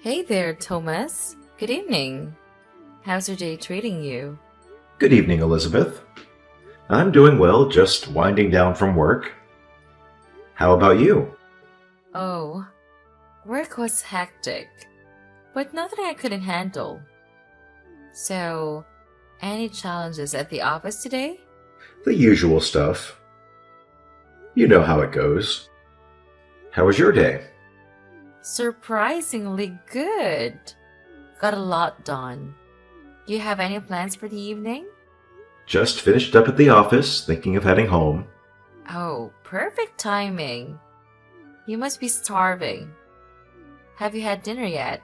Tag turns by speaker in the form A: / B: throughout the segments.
A: Hey there, Thomas. Good evening. How's your day treating you?
B: Good evening, Elizabeth. I'm doing well, just winding down from work. How about you?
A: Oh, work was hectic, but nothing I couldn't handle. So, any challenges at the office today?
B: The usual stuff. You know how it goes. How was your day?
A: Surprisingly good. Got a lot done. Do you have any plans for the evening?
B: Just finished up at the office, thinking of heading home.
A: Oh, perfect timing. You must be starving. Have you had dinner yet?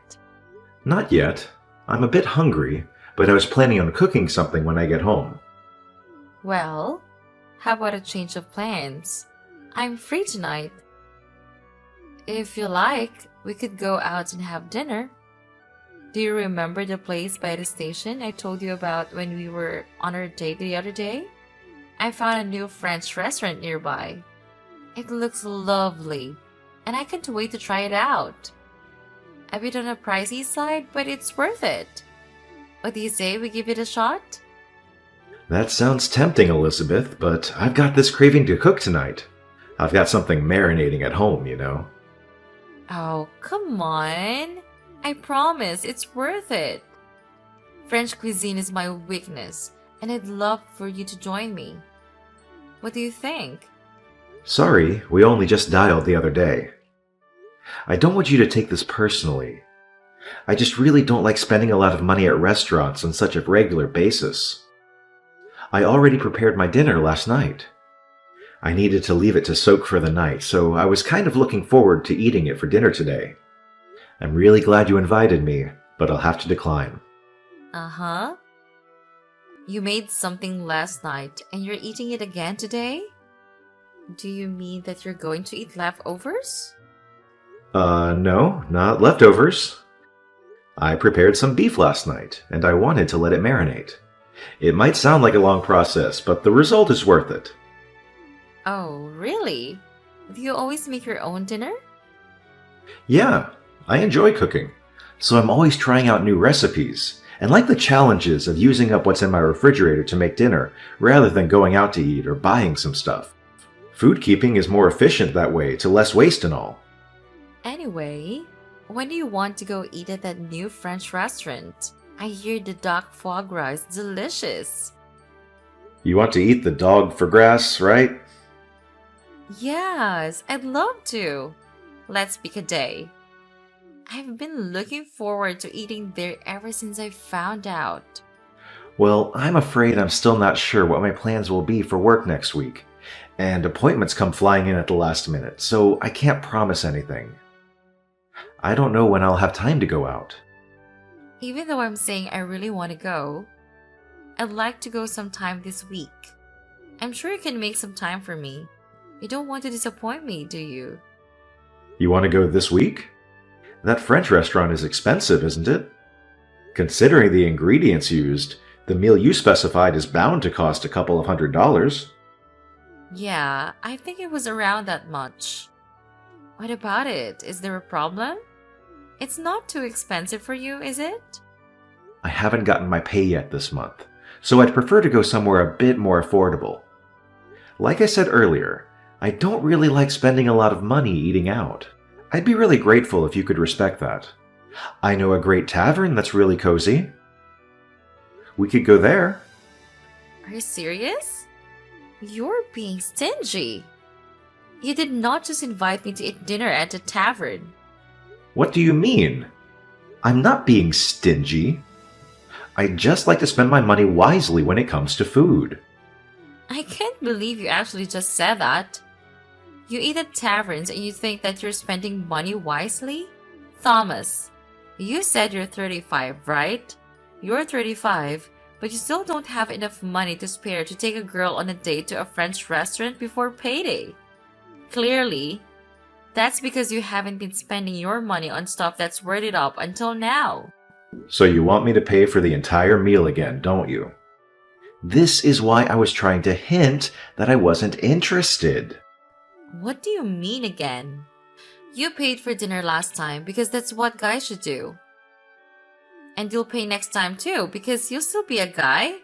B: Not yet. I'm a bit hungry, but I was planning on cooking something when I get home.
A: Well, how about a change of plans? I'm free tonight. If you like, we could go out and have dinner. Do you remember the place by the station I told you about when we were on our date the other day? I found a new French restaurant nearby. It looks lovely, and I can't wait to try it out. A bit on the pricey side, but it's worth it. What do you say we give it a shot?
B: That sounds tempting, Elizabeth, but I've got this craving to cook tonight. I've got something marinating at home, you know.
A: Oh, come on. I promise it's worth it. French cuisine is my weakness, and I'd love for you to join me. What do you think?
B: Sorry, we only just dialed the other day. I don't want you to take this personally. I just really don't like spending a lot of money at restaurants on such a regular basis. I already prepared my dinner last night. I needed to leave it to soak for the night, so I was kind of looking forward to eating it for dinner today. I'm really glad you invited me, but I'll have to decline.
A: Uh-huh. You made something last night and you're eating it again today? Do you mean that you're going to eat leftovers?
B: No, not leftovers. I prepared some beef last night, and I wanted to let it marinate. It might sound like a long process, but the result is worth it.
A: Oh, really? Do you always make your own dinner?
B: Yeah, I enjoy cooking, so I'm always trying out new recipes, and like the challenges of using up what's in my refrigerator to make dinner rather than going out to eat or buying some stuff. Food keeping is more efficient that way, to less waste and all.
A: Anyway, when do you want to go eat at that new French restaurant? I hear the duck foie gras is delicious.
B: You want to eat the dog for grass, right?
A: Yes, I'd love to. Let's pick a day. I've been looking forward to eating there ever since I found out.
B: Well, I'm afraid I'm still not sure what my plans will be for work next week, and appointments come flying in at the last minute, so I can't promise anything. I don't know when I'll have time to go out.
A: Even though I'm saying I really want to go, I'd like to go sometime this week. I'm sure you can make some time for me. You don't want to disappoint me, do you?
B: You want to go this week? That French restaurant is expensive, isn't it? Considering the ingredients used, the meal you specified is bound to cost a couple of $100s.
A: Yeah, I think it was around that much. What about it? Is there a problem? It's not too expensive for you, is it?
B: I haven't gotten my pay yet this month, so I'd prefer to go somewhere a bit more affordable. Like I said earlier, I don't really like spending a lot of money eating out. I'd be really grateful if you could respect that. I know a great tavern that's really cozy. We could go there.
A: Are you serious? You're being stingy. You did not just invite me to eat dinner at a tavern.
B: What do you mean? I'm not being stingy. I just like to spend my money wisely when it comes to food.
A: I can't believe you actually just said that. You eat at taverns and you think that you're spending money wisely? Thomas, you said you're 35, right? You're 35, but you still don't have enough money to spare to take a girl on a date to a French restaurant before payday. Clearly, that's because you haven't been spending your money on stuff that's worth it up until now.
B: So you want me to pay for the entire meal again, don't you? This is why I was trying to hint that I wasn't interested.
A: What do you mean again? You paid for dinner last time because that's what guys should do. And you'll pay next time too because you'll still be a guy.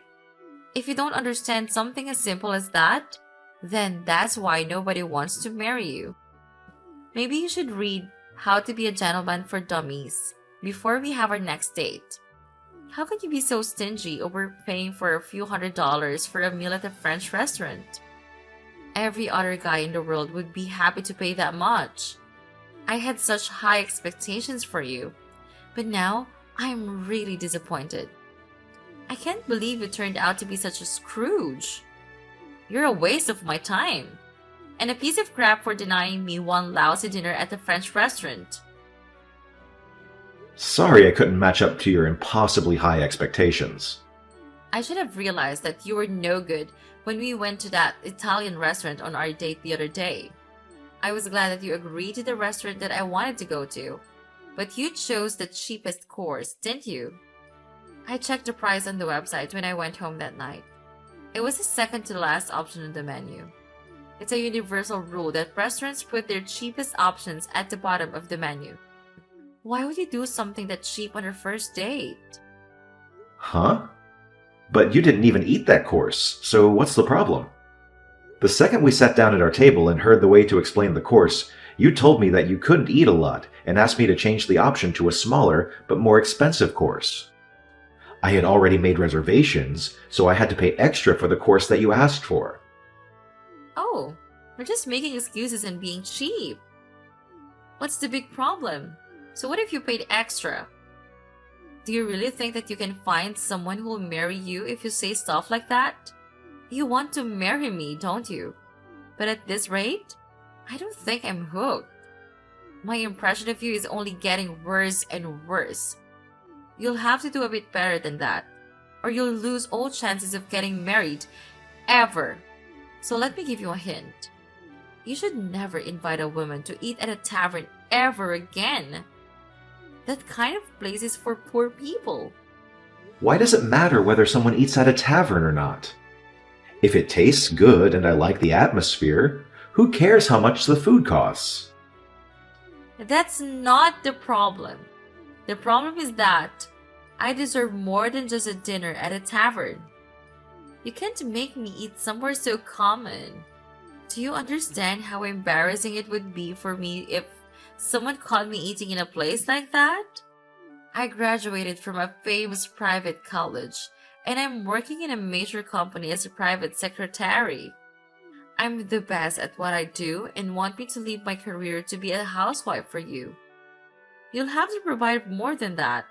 A: If you don't understand something as simple as that, then that's why nobody wants to marry you. Maybe you should read How to Be a Gentleman for Dummies before we have our next date. How can you be so stingy over paying for a few $100s for a meal at a French restaurant? Every other guy in the world would be happy to pay that much. I had such high expectations for you, but now I'm really disappointed. I can't believe you turned out to be such a Scrooge. You're a waste of my time, and a piece of crap for denying me one lousy dinner at the French restaurant.
B: Sorry I couldn't match up to your impossibly high expectations.
A: I should have realized that you were no good when we went to that Italian restaurant on our date the other day. I was glad that you agreed to the restaurant that I wanted to go to, but you chose the cheapest course, didn't you? I checked the price on the website when I went home that night. It was the second to last option on the menu. It's a universal rule that restaurants put their cheapest options at the bottom of the menu. Why would you do something that cheap on our first date?
B: Huh? But you didn't even eat that course, so what's the problem? The second we sat down at our table and heard the way to explain the course, you told me that you couldn't eat a lot and asked me to change the option to a smaller but more expensive course. I had already made reservations, so I had to pay extra for the course that you asked for.
A: Oh, we're just making excuses and being cheap. What's the big problem? So what if you paid extra? Do you really think that you can find someone who will marry you if you say stuff like that? You want to marry me, don't you? But at this rate, I don't think I'm hooked. My impression of you is only getting worse and worse. You'll have to do a bit better than that, or you'll lose all chances of getting married, ever. So let me give you a hint. You should never invite a woman to eat at a tavern ever again. That kind of place is for poor people.
B: Why does it matter whether someone eats at a tavern or not? If it tastes good and I like the atmosphere, who cares how much the food costs?
A: That's not the problem. The problem is that I deserve more than just a dinner at a tavern. You can't make me eat somewhere so common. Do you understand how embarrassing it would be for me if someone caught me eating in a place like that? I graduated from a famous private college, and I'm working in a major company as a private secretary. I'm the best at what I do and want me to leave my career to be a housewife for you. You'll have to provide more than that.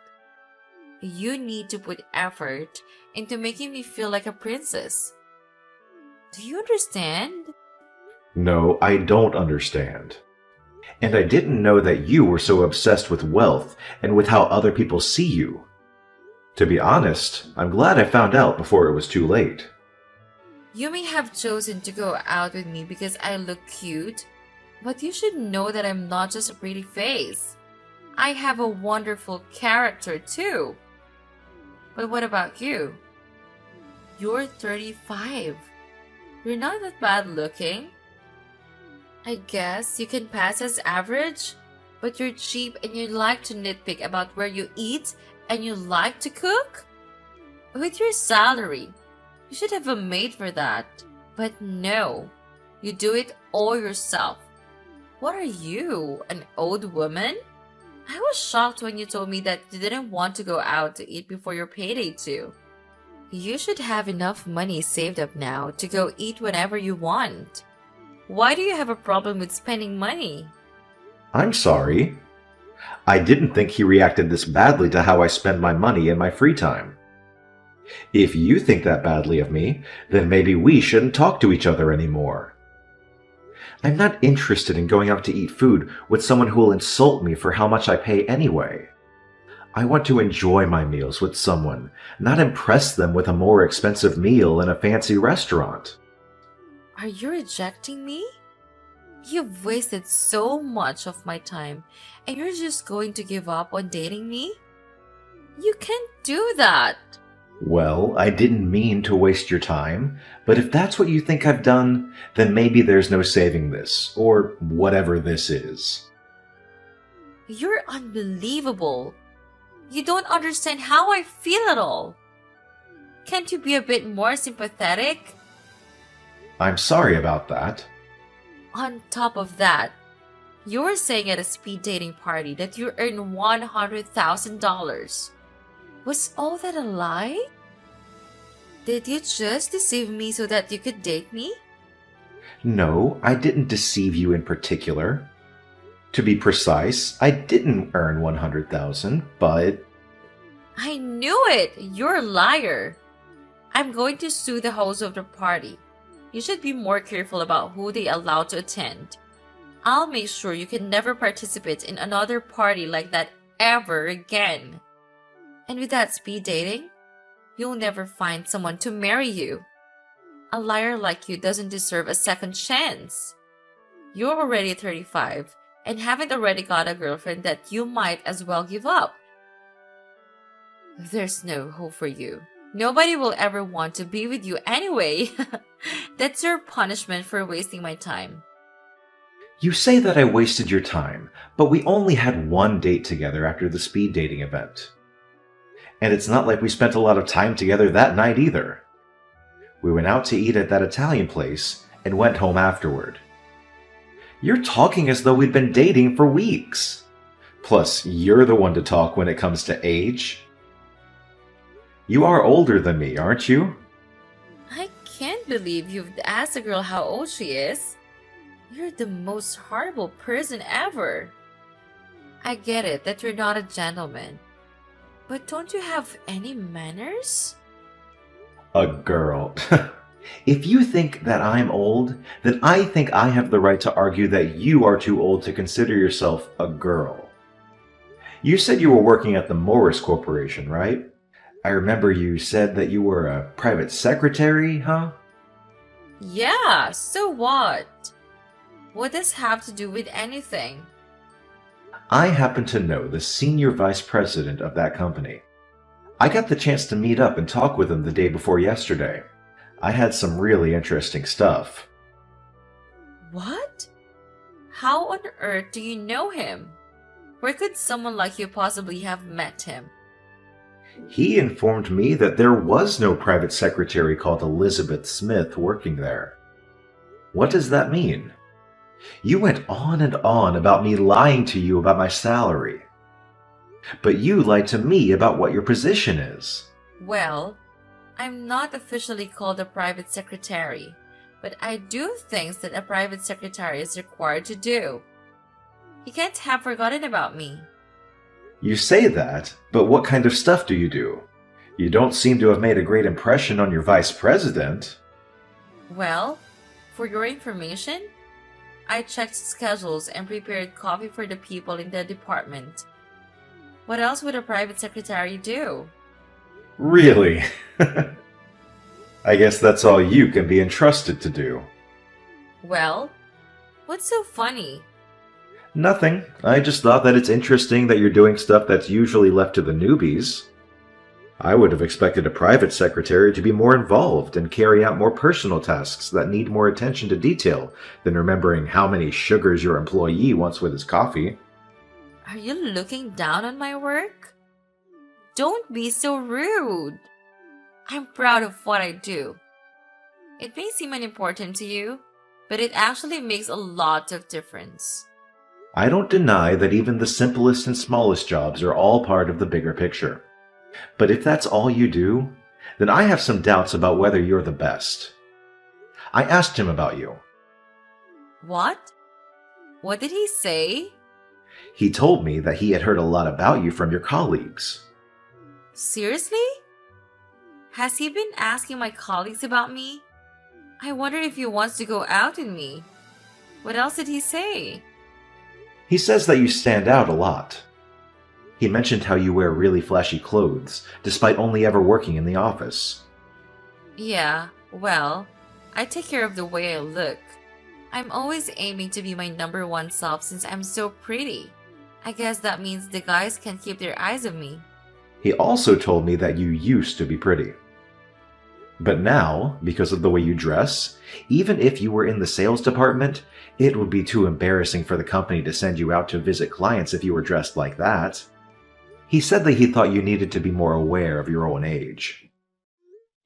A: You need to put effort into making me feel like a princess. Do you understand?
B: No, I don't understand. And I didn't know that you were so obsessed with wealth and with how other people see you. To be honest, I'm glad I found out before it was too late.
A: You may have chosen to go out with me because I look cute, but you should know that I'm not just a pretty face. I have a wonderful character too. But what about you? You're 35. You're not that bad looking. I guess you can pass as average, but you're cheap and you like to nitpick about where you eat and you like to cook? With your salary, you should have a maid for that. But no, you do it all yourself. What are you, an old woman? I was shocked when you told me that you didn't want to go out to eat before your payday too. You should have enough money saved up now to go eat whenever you want. Why do you have a problem with spending money?
B: I'm sorry. I didn't think he reacted this badly to how I spend my money in my free time. If you think that badly of me, then maybe we shouldn't talk to each other anymore. I'm not interested in going out to eat food with someone who will insult me for how much I pay anyway. I want to enjoy my meals with someone, not impress them with a more expensive meal in a fancy restaurant.
A: Are you rejecting me? You've wasted so much of my time, and you're just going to give up on dating me? You can't do that.
B: Well, I didn't mean to waste your time, but if that's what you think I've done, then maybe there's no saving this, or whatever this is.
A: You're unbelievable. You don't understand how I feel at all. Can't you be a bit more sympathetic?
B: I'm sorry about that.
A: On top of that, you were saying at a speed dating party that you earn $100,000. Was all that a lie? Did you just deceive me so that you could date me?
B: No, I didn't deceive you in particular. To be precise, I didn't earn 100,000, but
A: I knew it! You're a liar. I'm going to sue the host of the party. You should be more careful about who they allow to attend. I'll make sure you can never participate in another party like that ever again. And with that speed dating, you'll never find someone to marry you. A liar like you doesn't deserve a second chance. You're already 35 and haven't already got a girlfriend that you might as well give up. There's no hope for you. Nobody will ever want to be with you anyway. That's your punishment for wasting my time.
B: you say that I wasted your time, but we only had one date together after the speed dating event. And it's not like we spent a lot of time together that night either. We went out to eat at that Italian place and went home afterward. You're talking as though we'd been dating for weeks. Plus, you're the one to talk when it comes to age. You are older than me, aren't you?
A: I can't believe you've asked a girl how old she is. You're the most horrible person ever. I get it that you're not a gentleman. But don't you have any manners?
B: A girl. If you think that I'm old, then I think I have the right to argue that you are too old to consider yourself a girl. You said you were working at the Morris Corporation, right? I remember you said that you were a private secretary, huh?
A: Yeah, so what? What does have to do with anything?
B: I happen to know the senior vice president of that company. I got the chance to meet up and talk with him the day before yesterday. I had some really interesting stuff.
A: What? How on earth do you know him? Where could someone like you possibly have met him?
B: He informed me that there was no private secretary called Elizabeth Smith working there. What does that mean? You went on and on about me lying to you about my salary. But you lied to me about what your position is.
A: Well, I'm not officially called a private secretary, but I do things that a private secretary is required to do. You can't have forgotten about me.
B: You say that, but what kind of stuff do you do? You don't seem to have made a great impression on your vice president.
A: Well, for your information, I checked schedules and prepared coffee for the people in the department. What else would a private secretary do?
B: Really? I guess that's all you can be entrusted to do.
A: Well, what's so funny?
B: Nothing. I just thought that it's interesting that you're doing stuff that's usually left to the newbies. I would have expected a private secretary to be more involved and carry out more personal tasks that need more attention to detail than remembering how many sugars your employee wants with his coffee.
A: Are you looking down on my work? Don't be so rude. I'm proud of what I do. It may seem unimportant to you, but it actually makes a lot of difference.
B: I don't deny that even the simplest and smallest jobs are all part of the bigger picture. But if that's all you do, then I have some doubts about whether you're the best. I asked him about you.
A: What? What did he say?
B: He told me that he had heard a lot about you from your colleagues.
A: Seriously? Has he been asking my colleagues about me? I wonder if he wants to go out with me. What else did he say?
B: He says that you stand out a lot. He mentioned how you wear really flashy clothes, despite only ever working in the office.
A: Yeah, well, I take care of the way I look. I'm always aiming to be my number one self since I'm so pretty. I guess that means the guys can't keep their eyes on me.
B: He also told me that you used to be pretty. But now, because of the way you dress, even if you were in the sales department, it would be too embarrassing for the company to send you out to visit clients if you were dressed like that. He said that he thought you needed to be more aware of your own age.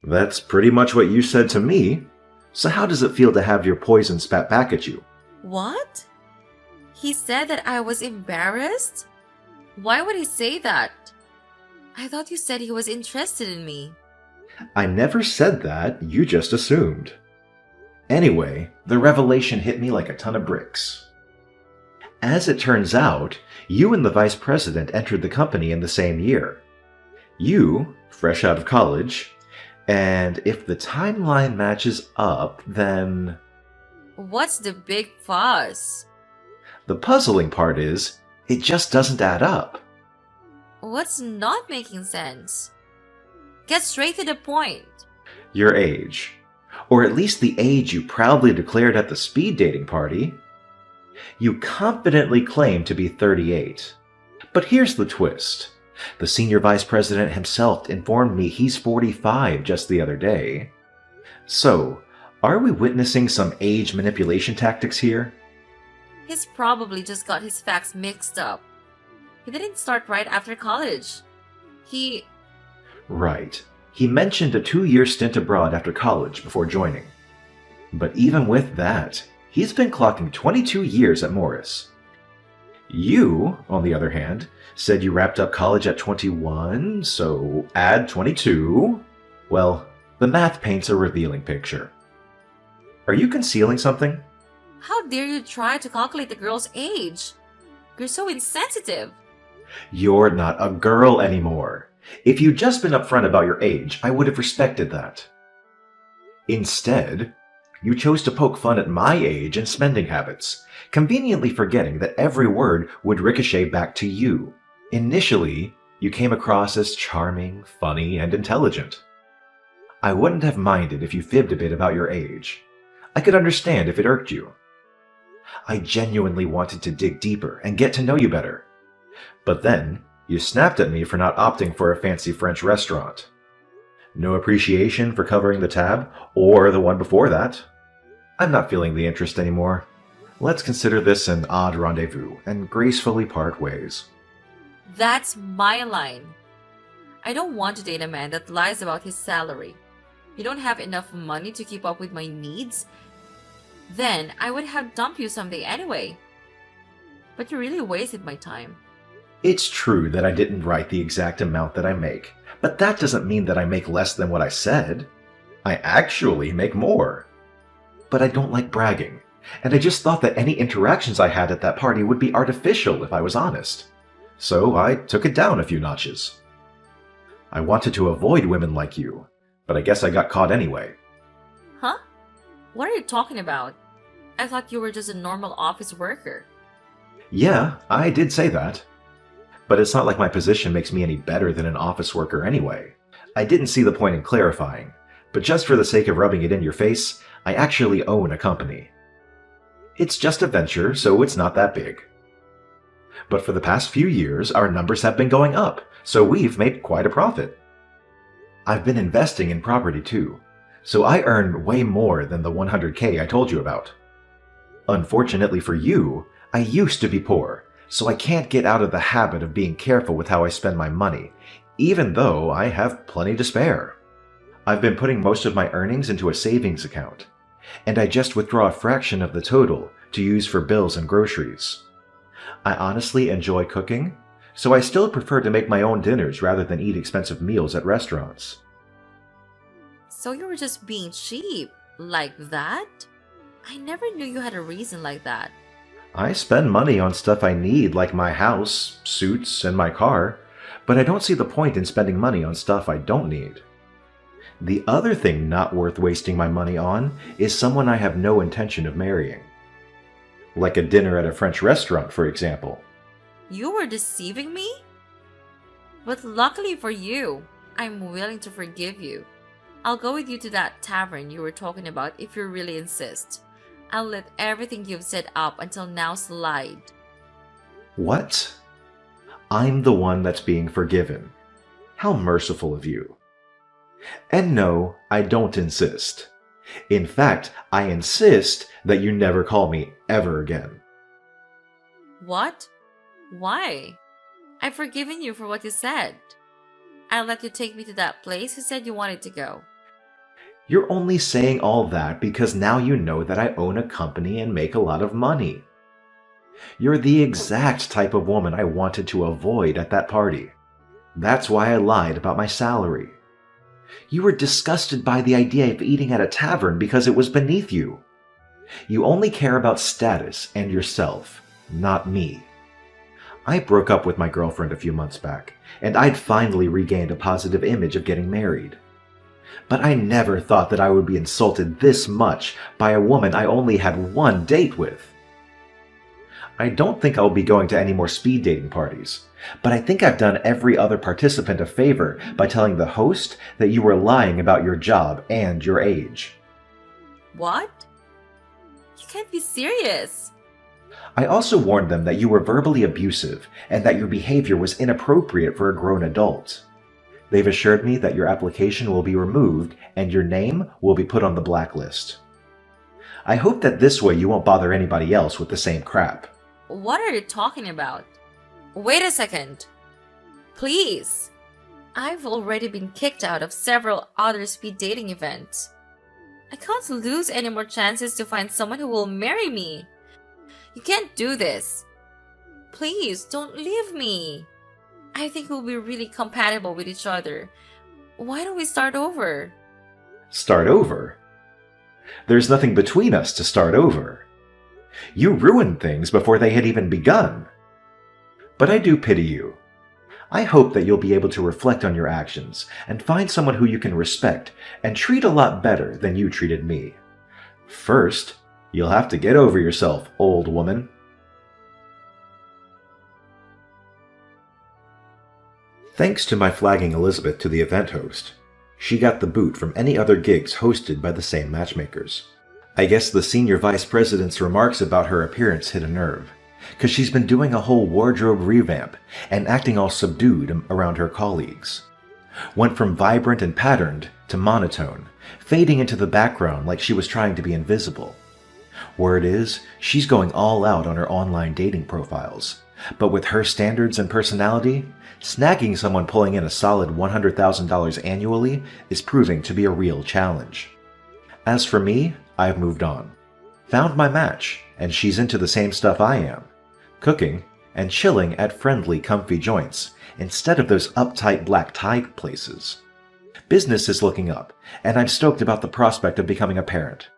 B: That's pretty much what you said to me. So how does it feel to have your poison spat back at you?
A: What? He said that I was embarrassed? Why would he say that? I thought you said he was interested in me.
B: I never said that, you just assumed. Anyway, the revelation hit me like a ton of bricks. As it turns out, you and the vice president entered the company in the same year. You, fresh out of college, and if the timeline matches up, then...
A: What's the big fuss?
B: The puzzling part is, it just doesn't add up.
A: What's not making sense? Get straight to the point.
B: Your age. Or at least the age you proudly declared at the speed dating party. You confidently claim to be 38. But here's the twist. The senior vice president himself informed me he's 45 just the other day. So, are we witnessing some age manipulation tactics here?
A: He's probably just got his facts mixed up. He didn't start right after college.
B: Right. He mentioned a 2-year stint abroad after college before joining. But even with that, he's been clocking 22 years at Morris. You, on the other hand, said you wrapped up college at 21, so add 22. Well, the math paints a revealing picture. Are you concealing something?
A: How dare you try to calculate the girl's age? You're so insensitive.
B: You're not a girl anymore. If you'd just been upfront about your age, I would have respected that. Instead, you chose to poke fun at my age and spending habits, conveniently forgetting that every word would ricochet back to you. Initially, you came across as charming, funny, and intelligent. I wouldn't have minded if you fibbed a bit about your age. I could understand if it irked you. I genuinely wanted to dig deeper and get to know you better. But then, you snapped at me for not opting for a fancy French restaurant. No appreciation for covering the tab, or the one before that. I'm not feeling the interest anymore. Let's consider this an odd rendezvous and gracefully part ways.
A: That's my line. I don't want to date a man that lies about his salary. You don't have enough money to keep up with my needs? Then I would have dumped you someday anyway. But you really wasted my time.
B: It's true that I didn't write the exact amount that I make, but that doesn't mean that I make less than what I said. I actually make more. But I don't like bragging, and I just thought that any interactions I had at that party would be artificial if I was honest. So I took it down a few notches. I wanted to avoid women like you, but I guess I got caught anyway.
A: Huh? What are you talking about? I thought you were just a normal office worker.
B: Yeah, I did say that. But it's not like my position makes me any better than an office worker anyway. I didn't see the point in clarifying, but just for the sake of rubbing it in your face, I actually own a company. It's just a venture, so it's not that big. But for the past few years, our numbers have been going up, so we've made quite a profit. I've been investing in property too, so I earn way more than the 100K I told you about. Unfortunately for you, I used to be poor, so I can't get out of the habit of being careful with how I spend my money, even though I have plenty to spare. I've been putting most of my earnings into a savings account, and I just withdraw a fraction of the total to use for bills and groceries. I honestly enjoy cooking, so I still prefer to make my own dinners rather than eat expensive meals at restaurants.
A: So you were just being cheap, like that? I never knew you had a reason like that.
B: I spend money on stuff I need like my house, suits, and my car, but I don't see the point in spending money on stuff I don't need. The other thing not worth wasting my money on is someone I have no intention of marrying. Like a dinner at a French restaurant, for example.
A: You were deceiving me? But luckily for you, I'm willing to forgive you. I'll go with you to that tavern you were talking about if you really insist. I'll let everything you've said up until now slide.
B: What? I'm the one that's being forgiven. How merciful of you. And no, I don't insist. In fact, I insist that you never call me ever again.
A: What? Why? I've forgiven you for what you said. I'll let you take me to that place you said you wanted to go.
B: You're only saying all that because now you know that I own a company and make a lot of money. You're the exact type of woman I wanted to avoid at that party. That's why I lied about my salary. You were disgusted by the idea of eating at a tavern because it was beneath you. You only care about status and yourself, not me. I broke up with my girlfriend a few months back, and I'd finally regained a positive image of getting married. But I never thought that I would be insulted this much by a woman I only had one date with. I don't think I'll be going to any more speed dating parties, but I think I've done every other participant a favor by telling the host that you were lying about your job and your age.
A: What? You can't be serious.
B: I also warned them that you were verbally abusive and that your behavior was inappropriate for a grown adult. They've assured me that your application will be removed and your name will be put on the blacklist. I hope that this way you won't bother anybody else with the same crap.
A: What are you talking about? Wait a second. Please. I've already been kicked out of several other speed dating events. I can't lose any more chances to find someone who will marry me. You can't do this. Please, don't leave me. I think we'll be really compatible with each other. Why don't we start over?
B: Start over? There's nothing between us to start over. You ruined things before they had even begun. But I do pity you. I hope that you'll be able to reflect on your actions and find someone who you can respect and treat a lot better than you treated me. First, you'll have to get over yourself, old woman. Thanks to my flagging Elizabeth to the event host, she got the boot from any other gigs hosted by the same matchmakers. I guess the senior vice president's remarks about her appearance hit a nerve, because she's been doing a whole wardrobe revamp and acting all subdued around her colleagues. Went from vibrant and patterned to monotone, fading into the background like she was trying to be invisible. Word is, she's going all out on her online dating profiles, but with her standards and personality, snagging someone pulling in a solid $100,000 annually is proving to be a real challenge. As for me, I've moved on. Found my match, and she's into the same stuff I am. Cooking and chilling at friendly, comfy joints instead of those uptight black tie places. Business is looking up, and I'm stoked about the prospect of becoming a parent.